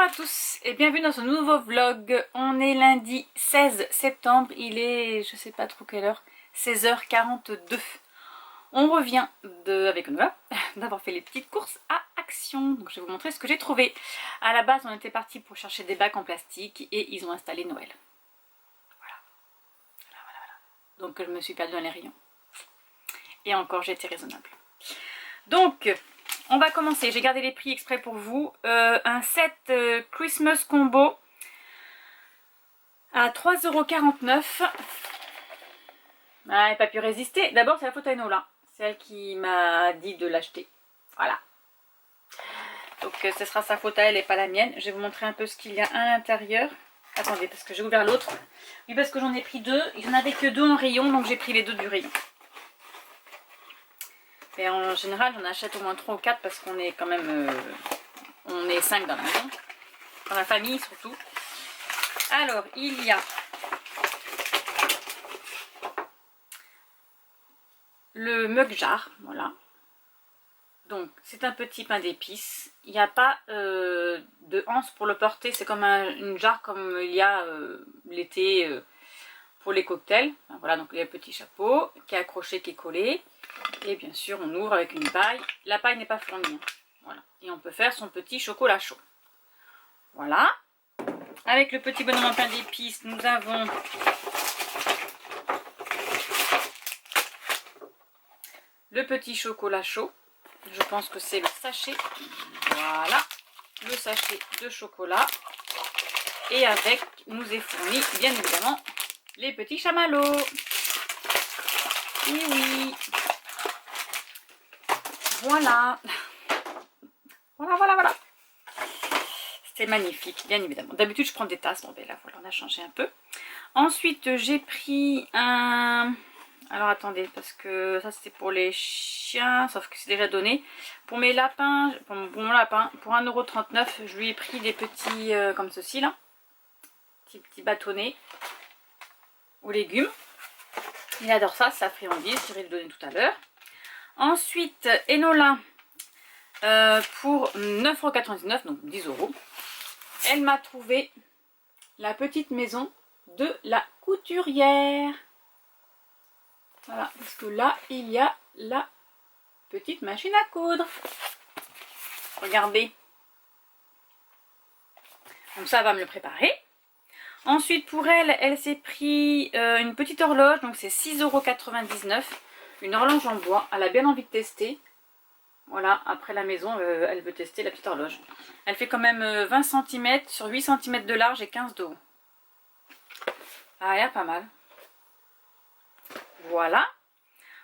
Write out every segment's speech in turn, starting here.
à tous et bienvenue dans ce nouveau vlog. On est lundi 16 septembre, il est je sais pas trop quelle heure, 16h42. On revient avec Nola d'avoir fait les petites courses à Action. Donc je vais vous montrer ce que j'ai trouvé. À la base on était parti pour chercher des bacs en plastique et ils ont installé Noël. Voilà. Donc je me suis perdue dans les rayons. Et encore j'ai été raisonnable. Donc on va commencer, j'ai gardé les prix exprès pour vous. Un set Christmas Combo à 3,49 €. Ah, j'ai pas pu résister. D'abord c'est la faute à Enola, c'est elle qui m'a dit de l'acheter. Voilà. Donc ce sera sa faute à elle et pas la mienne. Je vais vous montrer un peu ce qu'il y a à l'intérieur. Attendez, parce que j'ai ouvert l'autre. Oui, parce que j'en ai pris deux. Il n'y en avait que deux en rayon, donc j'ai pris les deux du rayon. Et en général, j'en achète au moins 3 ou 4 parce qu'on est quand même... on est 5 dans la maison. Dans la famille surtout. Alors, il y a... le mug jar, voilà. Donc, c'est un petit pain d'épices. Il n'y a pas de anse pour le porter. C'est comme une jarre comme il y a l'été pour les cocktails. Voilà, donc il y a le petit chapeau qui est accroché, qui est collé. Et bien sûr, on ouvre avec une paille. La paille n'est pas fournie. Voilà. Et on peut faire son petit chocolat chaud. Voilà. Avec le petit bonhomme en pain d'épices, nous avons le petit chocolat chaud. Je pense que c'est le sachet. Voilà. Le sachet de chocolat. Et avec, nous est fourni, bien évidemment, les petits chamallows. Et oui. Voilà. Voilà. C'est magnifique, bien évidemment. D'habitude, je prends des tasses. Bon, ben là, voilà, on a changé un peu. Ensuite, j'ai pris un... Alors, attendez, parce que ça, c'était pour les chiens, sauf que c'est déjà donné. Pour mes lapins, pour mon lapin, pour 1,39 €, je lui ai pris des petits, comme ceci, là. Petits bâtonnets aux légumes. Il adore ça, c'est sa friandise. Je vais le donner tout à l'heure. Ensuite, Enola, pour 9,99 €, donc 10 €. Elle m'a trouvé la petite maison de la couturière. Voilà, parce que là, il y a la petite machine à coudre. Regardez. Donc ça va me le préparer. Ensuite, pour elle, elle s'est pris une petite horloge. Donc c'est 6,99 €. Une horloge en bois. Elle a bien envie de tester. Voilà, après la maison, elle veut tester la petite horloge. Elle fait quand même 20 cm sur 8 cm de large et 15 de haut. Ah, elle a pas mal. Voilà.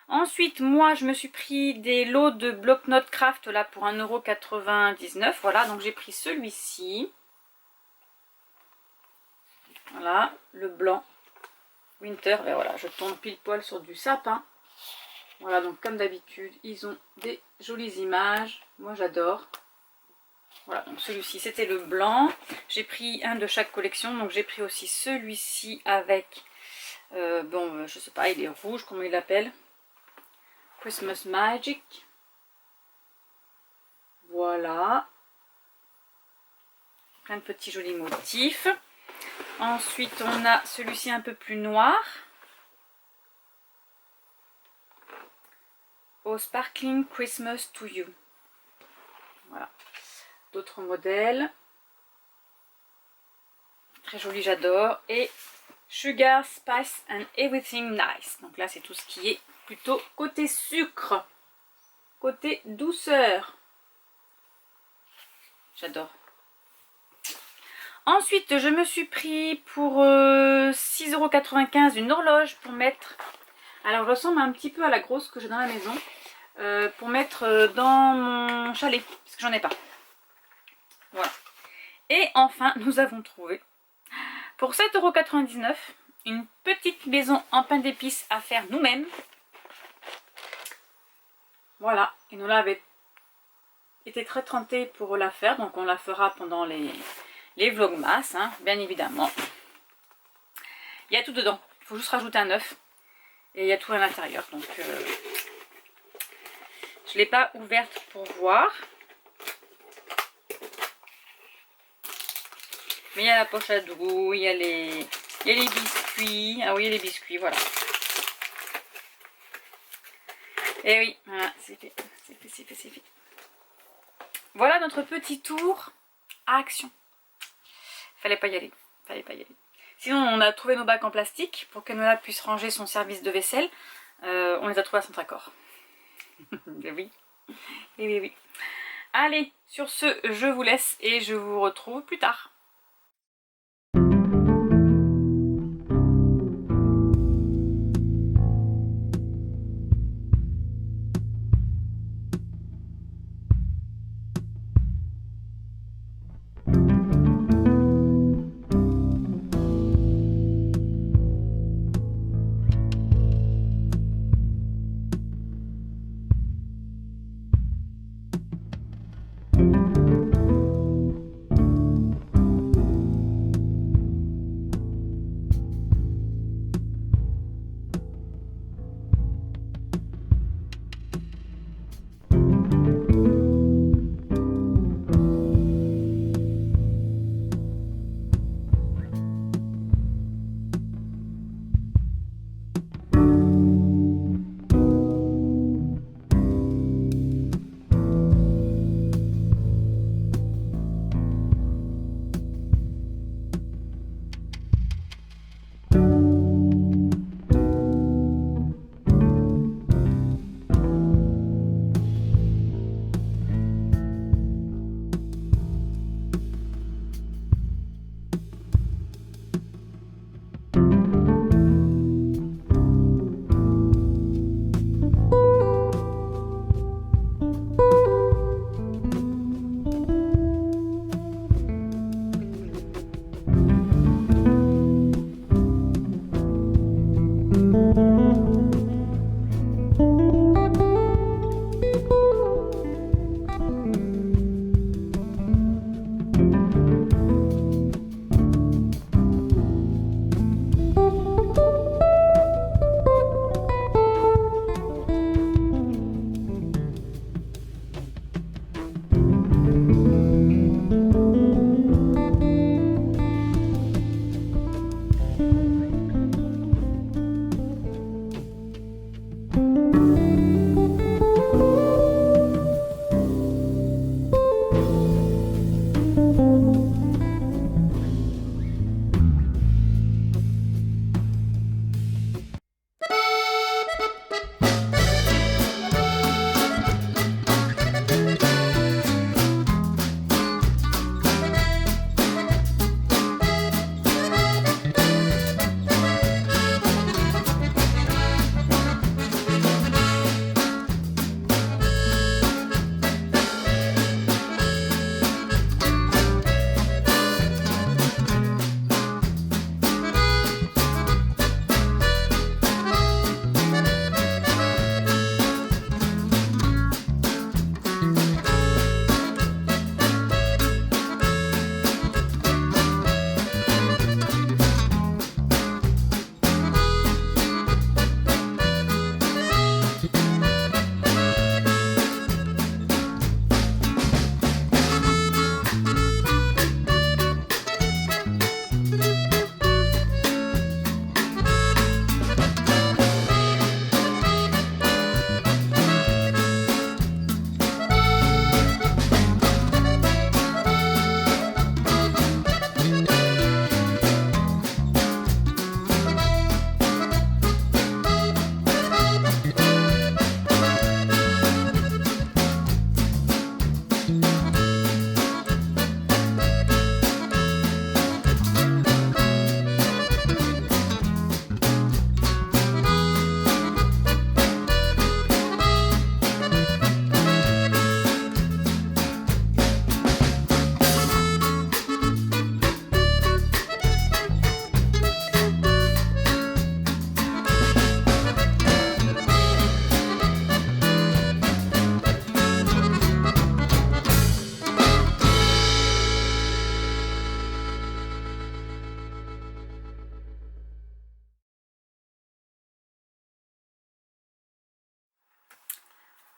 Ensuite, moi, je me suis pris des lots de bloc-notes craft là pour 1,99 €. Voilà, donc j'ai pris celui-ci. Voilà, le blanc. Winter, ben voilà, je tombe pile poil sur du sapin. Voilà, donc comme d'habitude, ils ont des jolies images. Moi, j'adore. Voilà, donc celui-ci, c'était le blanc. J'ai pris un de chaque collection. Donc, j'ai pris aussi celui-ci avec... bon, je sais pas, il est rouge, comment il l'appelle. Christmas Magic. Voilà. Plein de petits jolis motifs. Ensuite, on a celui-ci un peu plus noir. Au Sparkling Christmas to You. Voilà. D'autres modèles. Très joli, j'adore. Et Sugar, Spice and Everything Nice. Donc là, c'est tout ce qui est plutôt côté sucre. Côté douceur. J'adore. Ensuite, je me suis pris pour 6,95 € une horloge pour mettre... Alors, elle ressemble un petit peu à la grosse que j'ai dans la maison. Pour mettre dans mon chalet, parce que j'en ai pas. Voilà. Et enfin, nous avons trouvé, pour 7,99 €, une petite maison en pain d'épices à faire nous-mêmes. Voilà. Et nous l'avons été très tentés pour la faire, donc on la fera pendant les vlogmas, hein, bien évidemment. Il y a tout dedans. Il faut juste rajouter un œuf. Et il y a tout à l'intérieur. Donc, je ne l'ai pas ouverte pour voir. Mais il y a la poche à doux, il y a les biscuits. Ah oui, il y a les biscuits, voilà. Et oui, voilà, c'est fait, c'est fait, c'est fait, c'est fait. Voilà notre petit tour à Action. Fallait pas y aller, fallait pas y aller. Sinon, on a trouvé nos bacs en plastique pour que Nola puisse ranger son service de vaisselle. On les a trouvés à Centracor. Et oui, et oui, oui. Allez, sur ce, je vous laisse et je vous retrouve plus tard.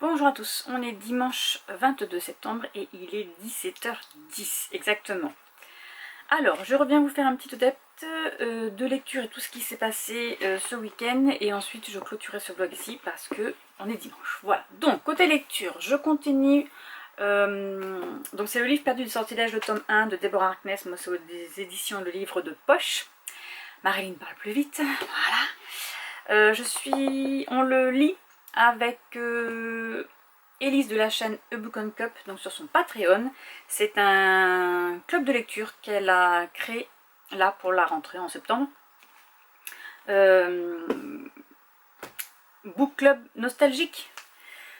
Bonjour à tous, on est dimanche 22 septembre et il est 17h10 exactement. Alors, je reviens vous faire un petit update de lecture et tout ce qui s'est passé ce week-end. Et ensuite, je clôturerai ce vlog ici parce que on est dimanche. Voilà. Donc, côté lecture, je continue. Donc, c'est le livre perdu du sortilège, le tome 1 de Deborah Harkness. Moi, c'est des éditions Le Livre de Poche. Marilyn parle plus vite. Voilà. On le lit avec Élise de la chaîne A Book on Cup, donc sur son Patreon. C'est un club de lecture qu'elle a créé là pour la rentrée en septembre. Book club nostalgique,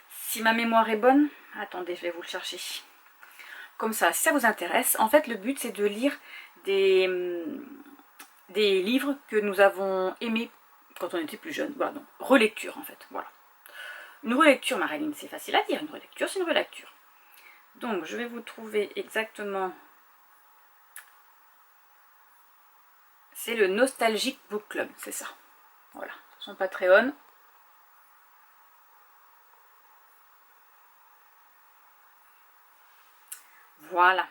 si ma mémoire est bonne. Attendez, je vais vous le chercher. Comme ça, si ça vous intéresse, en fait le but c'est de lire des livres que nous avons aimés quand on était plus jeune. Voilà, donc relecture en fait, voilà. Une relecture, Marilyn, c'est facile à dire, une relecture, c'est une relecture. Donc, je vais vous trouver exactement... C'est le Nostalgic Book Club, c'est ça. Voilà, sur son Patreon. Voilà.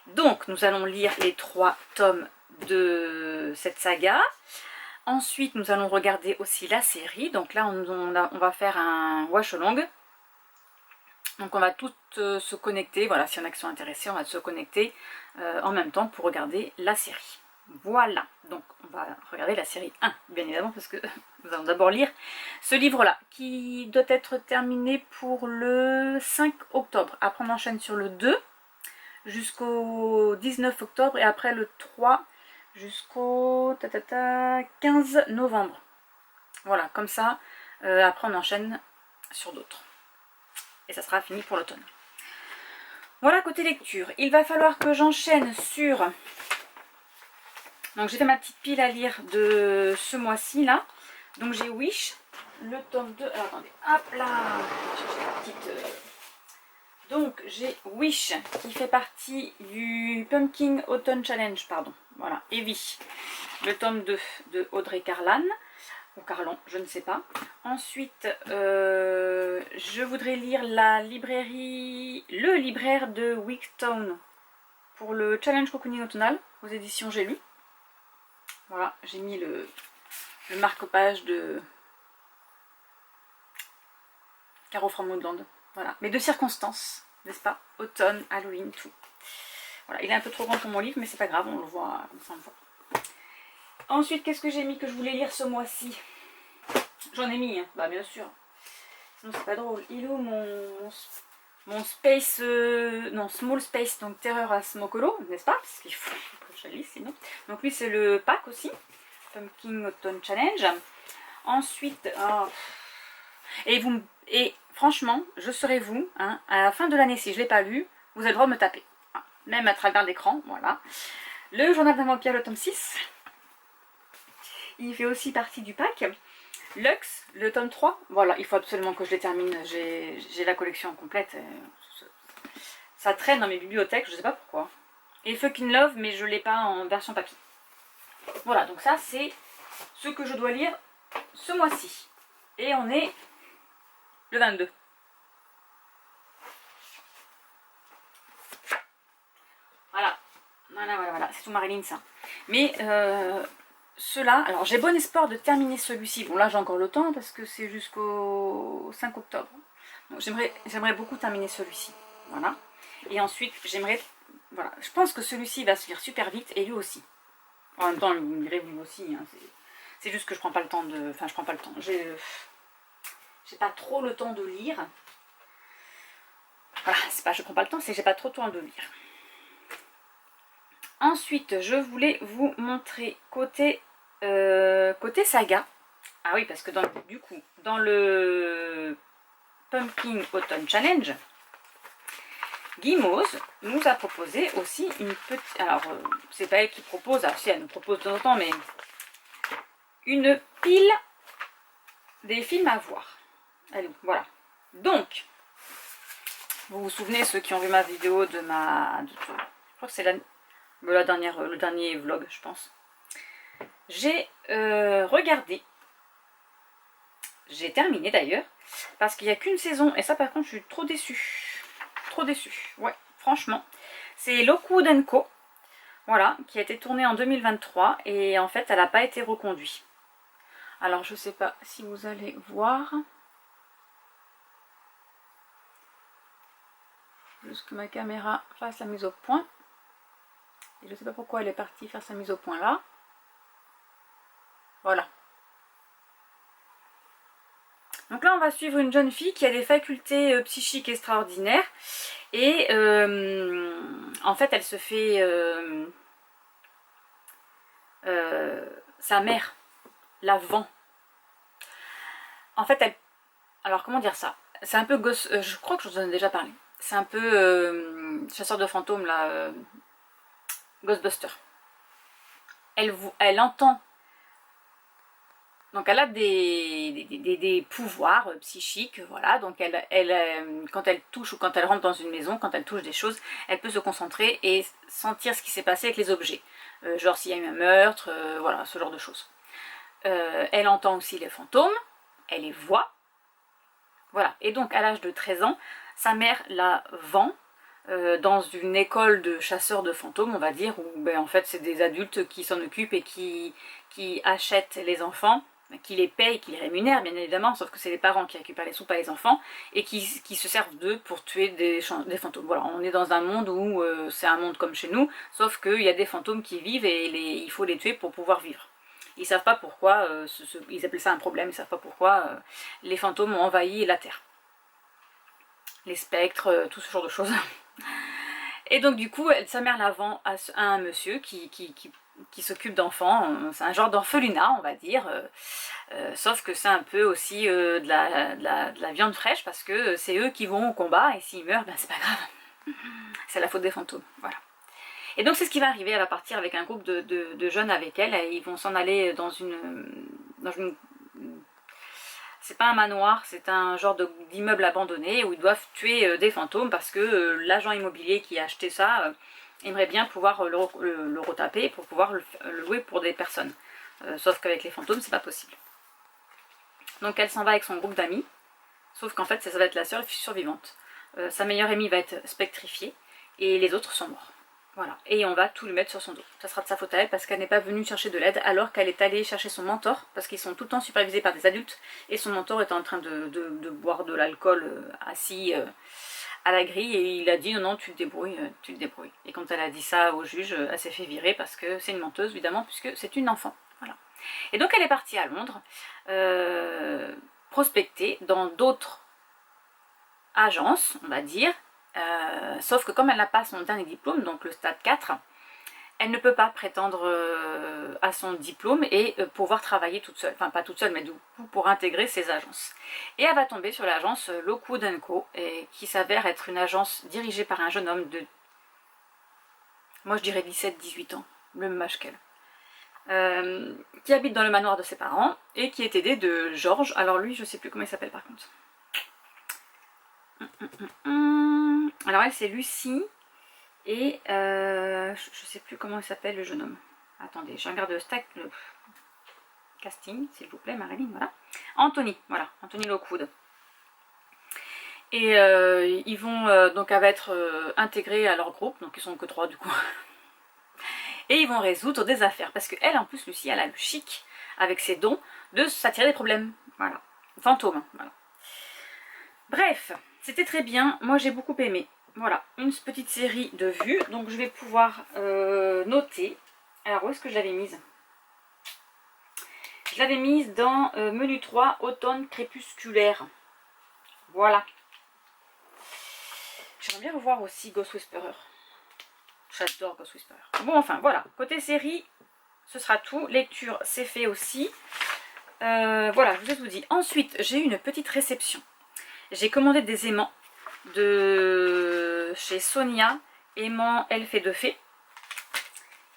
Donc, nous allons lire les 3 tomes de cette saga. Ensuite, nous allons regarder aussi la série. Donc là, on va faire un watch-along. Donc on va toutes se connecter. Voilà, si y en a qui sont intéressés, on va se connecter en même temps pour regarder la série. Voilà, donc on va regarder la série 1, bien évidemment, parce que nous allons d'abord lire ce livre-là, qui doit être terminé pour le 5 octobre. Après, on enchaîne sur le 2 jusqu'au 19 octobre et après le 3 jusqu'au 15 novembre. Voilà, comme ça, après on enchaîne sur d'autres. Et ça sera fini pour l'automne. Voilà, côté lecture. Il va falloir que j'enchaîne sur... Donc j'ai fait ma petite pile à lire de ce mois-ci là. Donc j'ai Wish, le tome 2. Alors attendez, hop là. Donc j'ai Wish qui fait partie du Pumpkin Autumn Challenge, pardon. Voilà, Evie, le tome 2 de Audrey Carlan. Ou Carlon, je ne sais pas. Ensuite, je voudrais lire le libraire de Wicktown pour le Challenge Cocooning automnal aux éditions J'ai lu. Voilà, j'ai mis le marque-page de Caro from Woodland. Voilà, mais de circonstances, n'est-ce pas? Automne, Halloween, tout. Voilà, il est un peu trop grand pour mon livre, mais c'est pas grave, on le voit comme ça, on le voit. Ensuite, qu'est-ce que j'ai mis que je voulais lire ce mois-ci? J'en ai mis, hein. Bah bien sûr. Sinon c'est pas drôle. Il est où mon space... non, Small Space, donc Terreur à Smokolo, n'est-ce pas? Parce qu'il faut que je la lise sinon. Donc lui c'est le pack aussi. Pumpkin Autumn Challenge. Ensuite... Oh. Et franchement, je serai vous, hein, à la fin de l'année, si je ne l'ai pas lu, vous avez le droit de me taper. Hein, même à travers l'écran, voilà. Le Journal d'un vampire, le tome 6. Il fait aussi partie du pack. Lux, le tome 3. Voilà, il faut absolument que je les termine. J'ai la collection complète. Ça traîne dans mes bibliothèques, je ne sais pas pourquoi. Et Fucking Love, mais je ne l'ai pas en version papier. Voilà, donc ça c'est ce que je dois lire ce mois-ci. Et on est le 22. Voilà. Voilà. C'est tout Marilyn ça. Mais ceux-là, alors j'ai bon espoir de terminer celui-ci. Bon là j'ai encore le temps parce que c'est jusqu'au 5 octobre. Donc j'aimerais beaucoup terminer celui-ci. Voilà. Et ensuite j'aimerais... Voilà. Je pense que celui-ci va se lire super vite et lui aussi. En même temps, vous me direz lui aussi. Hein, c'est juste que je prends pas le temps de... Enfin, je prends pas le temps. J'ai pas trop le temps de lire. Voilà, c'est pas je prends pas le temps, c'est que j'ai pas trop le temps de lire. Ensuite, je voulais vous montrer côté saga. Ah oui, parce que du coup, dans le Pumpkin Autumn Challenge, Guimauze nous a proposé aussi une petite... Alors, c'est pas elle qui propose, alors si elle nous propose de temps en temps, mais une pile des films à voir. Allez, voilà. Donc, vous vous souvenez, ceux qui ont vu ma vidéo de je crois que c'est le dernier vlog, je pense. J'ai regardé. J'ai terminé d'ailleurs. Parce qu'il n'y a qu'une saison. Et ça, par contre, je suis trop déçue. Trop déçue. Ouais, franchement. C'est Lockwood & Co. Voilà, qui a été tournée en 2023 et en fait elle n'a pas été reconduite. Alors je sais pas si vous allez voir. Juste que ma caméra fasse la mise au point. Et je sais pas pourquoi elle est partie faire sa mise au point là. Voilà. Donc là on va suivre une jeune fille qui a des facultés psychiques extraordinaires. Et en fait elle se fait... sa mère la vend. En fait elle... Alors comment dire ça? C'est un peu gosse... je crois que je vous en ai déjà parlé. C'est un peu chasseur de fantômes là... Ghostbuster. Elle entend. Donc elle a des pouvoirs psychiques, voilà. Donc quand elle touche ou quand elle rentre dans une maison, quand elle touche des choses, elle peut se concentrer et sentir ce qui s'est passé avec les objets. Genre s'il y a eu un meurtre, voilà, ce genre de choses. Elle entend aussi les fantômes, elle les voit. Voilà. Et donc à l'âge de 13 ans, sa mère la vend dans une école de chasseurs de fantômes, on va dire, où ben, en fait c'est des adultes qui s'en occupent et qui achètent les enfants, qui les payent, qui les rémunèrent bien évidemment, sauf que c'est les parents qui récupèrent les sous, pas les enfants, et qui se servent d'eux pour tuer des fantômes. Voilà, on est dans un monde où c'est un monde comme chez nous, sauf qu'il y a des fantômes qui vivent et il faut les tuer pour pouvoir vivre. Ils savent pas pourquoi, ils appellent ça un problème, ils savent pas pourquoi les fantômes ont envahi la Terre. Les spectres, tout ce genre de choses. Et donc du coup, sa mère la vend à un monsieur qui s'occupe d'enfants. C'est un genre d'orphelinat, on va dire. Sauf que c'est un peu aussi de la viande fraîche parce que c'est eux qui vont au combat et s'ils meurent, ben c'est pas grave. C'est la faute des fantômes, voilà. Et donc c'est ce qui va arriver, elle va partir avec un groupe de jeunes avec elle, et ils vont s'en aller dans une c'est pas un manoir, c'est un genre d'immeuble abandonné où ils doivent tuer des fantômes parce que l'agent immobilier qui a acheté ça aimerait bien pouvoir le retaper pour pouvoir le louer pour des personnes. Sauf qu'avec les fantômes, c'est pas possible. Donc elle s'en va avec son groupe d'amis, sauf qu'en fait ça va être la seule survivante. Sa meilleure amie va être spectrifiée et les autres sont morts. Voilà, et on va tout lui mettre sur son dos. Ça sera de sa faute à elle parce qu'elle n'est pas venue chercher de l'aide alors qu'elle est allée chercher son mentor, parce qu'ils sont tout le temps supervisés par des adultes, et son mentor est en train de boire de l'alcool assis à la grille, et il a dit non, non, tu te débrouilles, tu te débrouilles. Et quand elle a dit ça au juge, elle s'est fait virer parce que c'est une menteuse évidemment, puisque c'est une enfant. Voilà. Et donc elle est partie à Londres, prospecter dans d'autres agences, on va dire, sauf que comme elle n'a pas son dernier diplôme, donc le stade 4, elle ne peut pas prétendre à son diplôme et pouvoir travailler toute seule, enfin pas toute seule, mais du coup pour intégrer ces agences. Et elle va tomber sur l'agence Lockwood & Co, et qui s'avère être une agence dirigée par un jeune homme de, moi je dirais 17-18 ans, le même âge qu'elle. Qui habite dans le manoir de ses parents et qui est aidé de George. Alors lui, je sais plus comment il s'appelle par contre. Alors elle, c'est Lucie. Et je sais plus comment il s'appelle le jeune homme. Attendez, je regarde le casting, s'il vous plaît, Marilyn, voilà. Anthony, voilà, Anthony Lockwood. Et ils vont, donc elle va être intégrée à leur groupe, donc ils sont que 3 du coup. Et ils vont résoudre des affaires, parce que elle, en plus, Lucie, elle a le chic, avec ses dons, de s'attirer des problèmes. Voilà, fantôme, voilà. Bref, c'était très bien, moi j'ai beaucoup aimé. Voilà, une petite série de vues, donc je vais pouvoir noter. Alors où est-ce que je l'avais mise? Je l'avais mise dans menu 3, automne crépusculaire. Voilà. J'aimerais bien revoir aussi Ghost Whisperer. J'adore Ghost Whisperer. Bon, enfin, voilà. Côté série, ce sera tout. Lecture, c'est fait aussi. Voilà, je vous ai tout dit. Ensuite, j'ai eu une petite réception. J'ai commandé des aimants de chez Sonia, aimant elfe et de fée.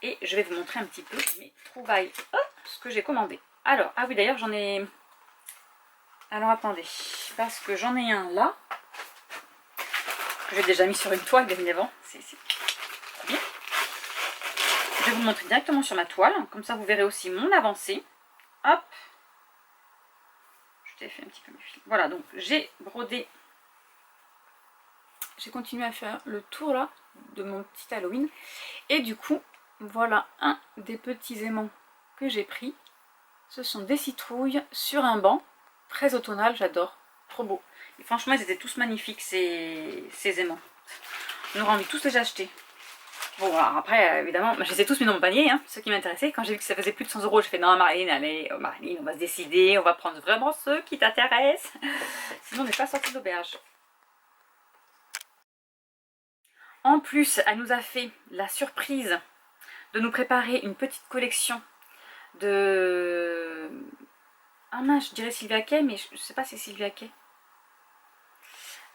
Et je vais vous montrer un petit peu mes trouvailles. Hop, ce que j'ai commandé. Alors, ah oui, d'ailleurs, j'en ai... Alors, attendez. Parce que j'en ai un là. Que j'ai déjà mis sur une toile, bien évidemment. C'est bien. Je vais vous le montrer directement sur ma toile. Comme ça, vous verrez aussi mon avancée. Hop. Je t'ai fait un petit peu mes fils. Voilà, donc j'ai brodé. J'ai continué à faire le tour là de mon petit Halloween. Et du coup, voilà un des petits aimants que j'ai pris. Ce sont des citrouilles sur un banc, très automnal, j'adore, trop beau. Et franchement, ils étaient tous magnifiques, ces aimants. On aurait envie de tous les acheter. Bon, alors après, évidemment, je les ai tous mis dans mon panier, hein, ceux qui m'intéressaient. Quand j'ai vu que ça faisait plus de 100 €, j'ai fait non, Marlene, allez, oh, Marlene, on va se décider, on va prendre vraiment ceux qui t'intéressent. Sinon, on n'est pas sorti d'auberge. En plus, elle nous a fait la surprise de nous préparer une petite collection de... Ah mince, je dirais Sylvia Kay, mais je ne sais pas si c'est Sylvia Kay.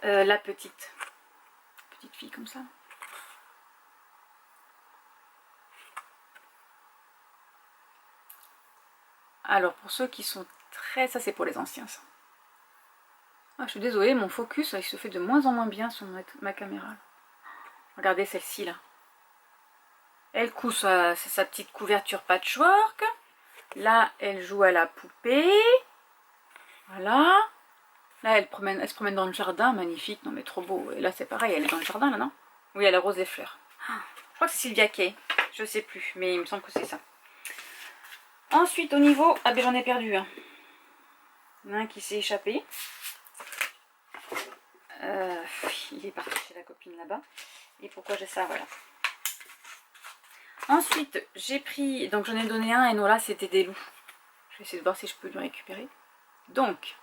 La petite fille comme ça. Alors, pour ceux qui sont très... Ça, c'est pour les anciens, ça. Ah, je suis désolée, mon focus, il se fait de moins en moins bien sur ma caméra. Regardez celle-ci, là. Elle coud sa petite couverture patchwork. Là, elle joue à la poupée. Voilà. Là, elle se promène dans le jardin. Magnifique. Non, mais trop beau. Et là, c'est pareil. Elle est dans le jardin, là, non? Oui, elle arrose les fleurs. Je crois que c'est Sylvia Kay. Je sais plus, mais il me semble que c'est ça. Ensuite, au niveau... Ah, ben j'en ai perdu un. Il y en a un qui s'est échappé. Il est parti chez la copine là-bas. Et pourquoi j'ai ça? Voilà. Ensuite, j'ai pris... Donc, j'en ai donné un et non, là, c'était des loups. Je vais essayer de voir si je peux le récupérer. Donc,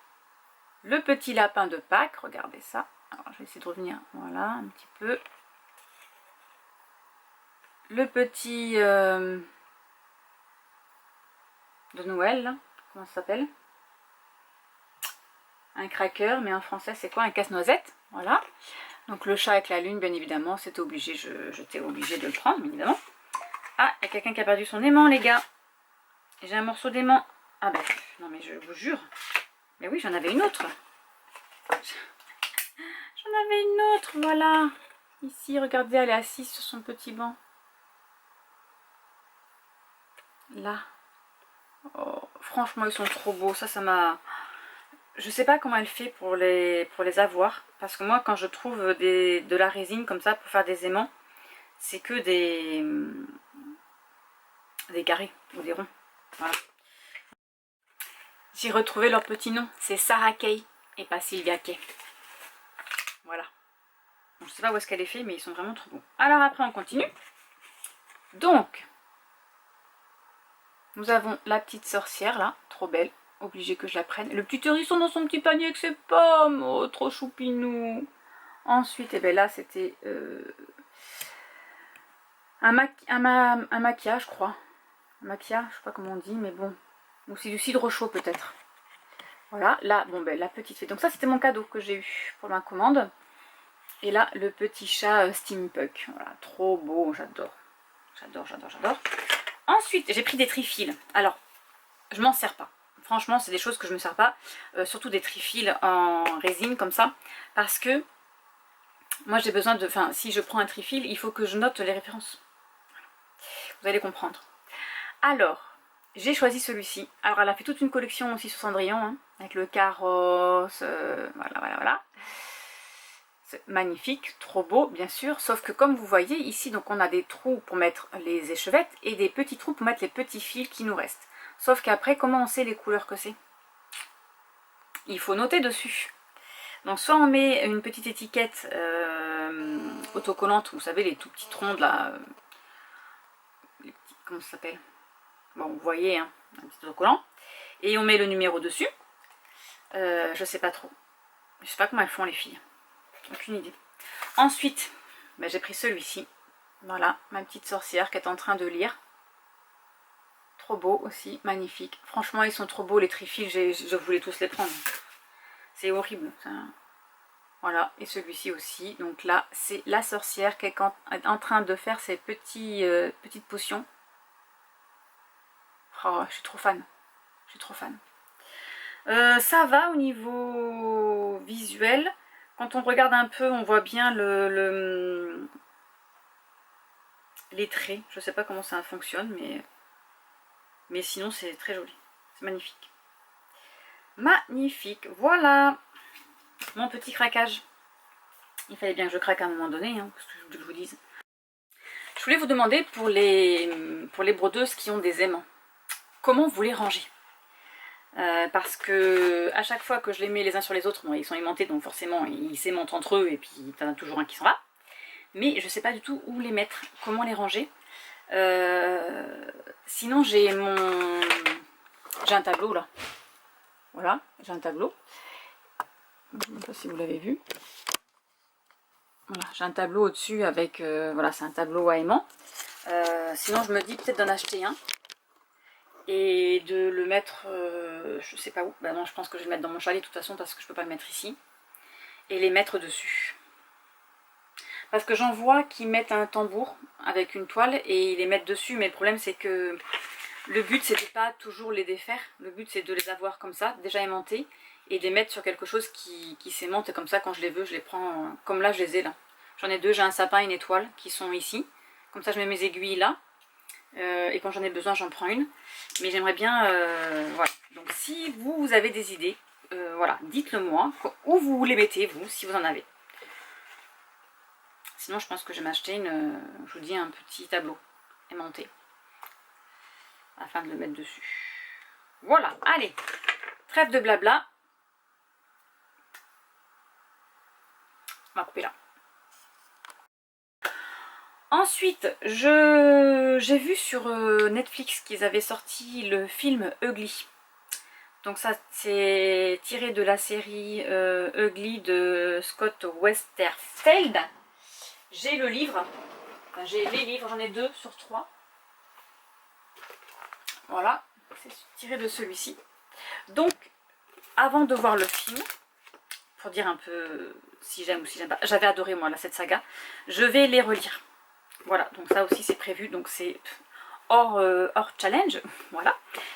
le petit lapin de Pâques. Regardez ça. Alors, je vais essayer de revenir. Voilà, un petit peu. Le petit... de Noël, là. Comment ça s'appelle? Un cracker, mais en français, c'est quoi? Un casse-noisette. Voilà. Donc, le chat avec la lune, bien évidemment, c'était obligé. J'étais obligée de le prendre, bien évidemment. Ah, il y a quelqu'un qui a perdu son aimant, les gars. J'ai un morceau d'aimant. Ah ben, non mais je vous jure. Mais oui, j'en avais une autre. J'en avais une autre, voilà. Ici, regardez, elle est assise sur son petit banc. Là. Oh, franchement, ils sont trop beaux. Ça m'a... Je sais pas comment elle fait pour les avoir. Parce que moi, quand je trouve de la résine comme ça pour faire des aimants, c'est que des carrés ou des ronds. Voilà. J'ai retrouvé leur petit nom. C'est Sarah Kay et pas Sylvia Kay. Voilà. Bon, je sais pas où est-ce qu'elle est fait, mais ils sont vraiment trop beaux. Alors après, on continue. Donc, nous avons la petite sorcière là, trop belle. Obligée que je la prenne. Le petit hérisson dans son petit panier avec ses pommes. Oh, trop choupinou. Ensuite, et bien là, c'était un maquillage, je crois. Un maquillage, je sais pas comment on dit, mais bon. Ou c'est du cidre chaud peut-être. Voilà, là, bon ben la petite fée. Donc ça, c'était mon cadeau que j'ai eu pour ma commande. Et là, le petit chat steampunk. Voilà, trop beau, j'adore. J'adore, j'adore, j'adore. Ensuite, j'ai pris des trifils. Alors, je m'en sers pas. Franchement, c'est des choses que je ne me sers pas. Surtout des trifils en résine comme ça. Parce que moi, j'ai besoin de... Enfin, si je prends un trifil, il faut que je note les références. Vous allez comprendre. Alors, j'ai choisi celui-ci. Alors, elle a fait toute une collection aussi sur Cendrillon. Hein, avec le carrosse. Voilà, voilà, voilà. C'est magnifique, trop beau bien sûr, sauf que comme vous voyez ici, donc on a des trous pour mettre les échevettes et des petits trous pour mettre les petits fils qui nous restent. Sauf qu'après, comment on sait les couleurs que c'est? Il faut noter dessus. Donc soit on met une petite étiquette autocollante, vous savez les tout petits troncs de la... les petits, comment ça s'appelle? Bon, vous voyez, hein, un petit autocollant. Et on met le numéro dessus. Je sais pas trop. Je sais pas comment elles font les filles. Aucune idée. Ensuite, ben, j'ai pris celui-ci. Voilà, ma petite sorcière qui est en train de lire. Trop beau aussi, magnifique. Franchement, ils sont trop beaux les trifils, je voulais tous les prendre. C'est horrible. Ça. Voilà, et celui-ci aussi. Donc là, c'est la sorcière qui est en train de faire ses petites potions. Oh, je suis trop fan. Je suis trop fan. Ça va au niveau visuel. Quand on regarde un peu, on voit bien les traits. Je ne sais pas comment ça fonctionne, mais sinon c'est très joli. C'est magnifique. Magnifique. Voilà mon petit craquage. Il fallait bien que je craque à un moment donné, hein, parce que je voulais que je vous dise. Je voulais vous demander pour les brodeuses qui ont des aimants, comment vous les rangez? Parce que à chaque fois que je les mets les uns sur les autres, bon, ils sont aimantés donc forcément ils s'aimantent entre eux et puis t'en as toujours un qui s'en va. Mais je sais pas du tout où les mettre, comment les ranger. Sinon j'ai un tableau là. Voilà, j'ai un tableau. Je ne sais pas si vous l'avez vu. Voilà, j'ai un tableau au-dessus avec... voilà, c'est un tableau à aimant. Sinon je me dis peut-être d'en acheter un. Et de le mettre, je sais pas où. Bah non, je pense que je vais le mettre dans mon chalet de toute façon parce que je peux pas le mettre ici. Et les mettre dessus. Parce que j'en vois qui mettent un tambour avec une toile et ils les mettent dessus. Mais le problème c'est que le but c'était pas toujours les défaire. Le but c'est de les avoir comme ça, déjà aimantés. Et de les mettre sur quelque chose qui s'aimante. Et comme ça quand je les veux, je les prends comme là je les ai là. J'en ai deux, j'ai un sapin et une étoile qui sont ici. Comme ça je mets mes aiguilles là. Et quand j'en ai besoin j'en prends une, mais j'aimerais bien voilà, donc si vous avez des idées, voilà, dites-le moi, où vous les mettez vous, si vous en avez. Sinon je pense que je vais m'acheter je vous dis, un petit tableau aimanté afin de le mettre dessus. Voilà, allez, trêve de blabla, on va couper là. Ensuite, j'ai vu sur Netflix qu'ils avaient sorti le film Ugly. Donc ça, c'est tiré de la série Ugly de Scott Westerfeld. J'ai le livre, enfin, j'ai les livres, j'en ai 2 sur 3. Voilà, c'est tiré de celui-ci. Donc, avant de voir le film, pour dire un peu si j'aime ou si j'aime pas, j'avais adoré moi là, cette saga, je vais les relire. Voilà, donc ça aussi c'est prévu, donc c'est hors challenge, voilà.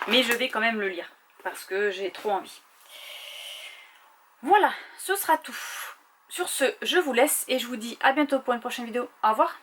Mais je vais quand même le lire, parce que j'ai trop envie. Voilà, ce sera tout. Sur ce, je vous laisse et je vous dis à bientôt pour une prochaine vidéo. Au revoir.